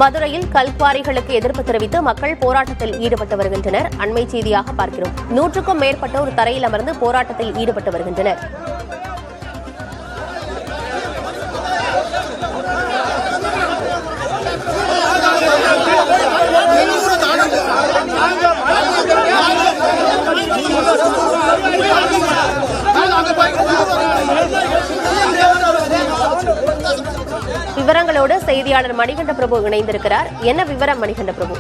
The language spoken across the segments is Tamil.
மதுரையில் கல்குவாரிகளுக்கு எதிர்ப்பு தெரிவித்து மக்கள் போராட்டத்தில் ஈடுபட்டு வருகின்றனர். அண்மை செய்தியாக பார்க்கிறோம். 100க்கும் மேற்பட்டோர் தரையில் அமர்ந்து போராட்டத்தில் ஈடுபட்டு வருகின்றனர். விவரங்களோடு செய்தியாளர் மணிகண்ட பிரபு இணைந்திருக்கிறார். என்ன விவரம் மணிகண்ட பிரபு?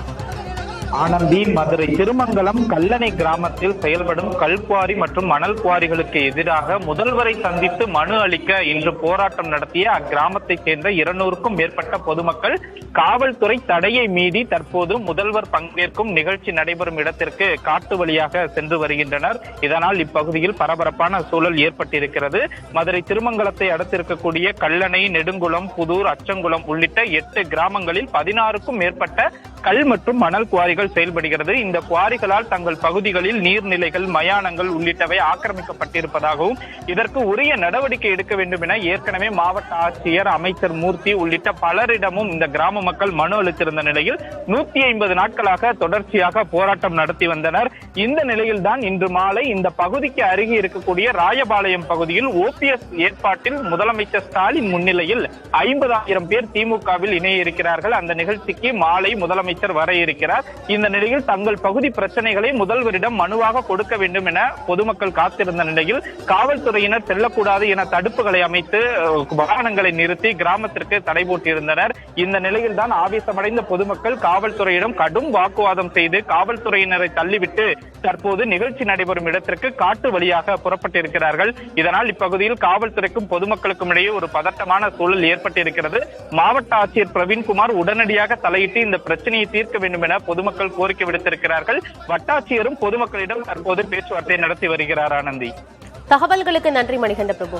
ஆனந்தி, மதுரை திருமங்கலம் கல்லணை கிராமத்தில் செயல்படும் கல்குவாரி மற்றும் மணல் குவாரிகளுக்கு எதிராக முதல்வரை சந்தித்து மனு அளிக்க இன்று போராட்டம் நடத்திய அக்கிராமத்தைச் சேர்ந்த 200க்கும் மேற்பட்ட பொதுமக்கள் காவல்துறை தடையை மீறி தற்போது முதல்வர் பங்கேற்கும் நிகழ்ச்சி நடைபெறும் இடத்திற்கு காட்டு வழியாக சென்று வருகின்றனர். இதனால் இப்பகுதியில் பரபரப்பான சூழல் ஏற்பட்டிருக்கிறது. மதுரை திருமங்கலத்தை அடுத்திருக்கக்கூடிய கல்லணை, நெடுங்குளம், புதூர், அச்சங்குளம் உள்ளிட்ட 8 கிராமங்களில் 16க்கும் மேற்பட்ட கல் மற்றும் மணல் குவாரிகள் செயல்படுகிறது. இந்த குவாரிகளால் தங்கள் பகுதிகளில் நீர்நிலைகள், மயானங்கள் உள்ளிட்டவை ஆக்கிரமிக்கப்பட்டிருப்பதாகவும் இதற்கு உரிய நடவடிக்கை எடுக்க வேண்டும் என ஏற்கனவே மாவட்ட ஆட்சியர், அமைச்சர் மூர்த்தி உள்ளிட்ட பலரிடமும் இந்த கிராம மக்கள் மனு அளித்திருந்த நிலையில் 150 நாட்களாக தொடர்ச்சியாக போராட்டம் நடத்தி வந்தனர். இந்த நிலையில்தான் இன்று மாலை இந்த பகுதிக்கு அருகே இருக்கக்கூடிய ராயபாளையம் பகுதியில் ஓபிஎஸ் ஏற்பாட்டில் முதலமைச்சர் ஸ்டாலின் முன்னிலையில் 50,000 பேர் திமுகவில் இணைய இருக்கிறார்கள். அந்த நிகழ்ச்சிக்கு மாலை முதலமைச்சர் வர இருக்கிறார். இந்த நிலையில் தங்கள் பகுதி பிரச்சனைகளை முதல்வரிடம் மனுவாக கொடுக்க வேண்டும் என பொதுமக்கள் காத்திருந்த நிலையில் காவல்துறையினர் செல்லக்கூடாது என தடுப்புகளை அமைத்து வாகனங்களை நிறுத்தி கிராமத்திற்கு தடை போட்டிருந்தனர். இந்த நிலையில் தான் ஆவேசமடைந்த பொதுமக்கள் காவல்துறையிடம் கடும் வாக்குவாதம் செய்து காவல்துறையினரை தள்ளிவிட்டு தற்போது நிகழ்ச்சி நடைபெறும் இடத்திற்கு காட்டு வழியாக புறப்பட்டிருக்கிறார்கள். இதனால் இப்பகுதியில் காவல்துறைக்கும் பொதுமக்களுக்கும் இடையே ஒரு பதட்டமான சூழல் ஏற்பட்டிருக்கிறது. மாவட்ட ஆட்சியர் பிரவீன்குமார் உடனடியாக தலையிட்டு இந்த பிரச்சனையை தீர்க்க வேண்டும் என பொதுமக்கள் கோரிக்கை விடுத்திருக்கிறார்கள். வட்டாட்சியரும் பொதுமக்களிடம் தற்போது பேச்சுவார்த்தை நடத்தி வருகிறார். ஆனந்தி, தகவல்களுக்கு நன்றி மணிகண்ட பிரபு.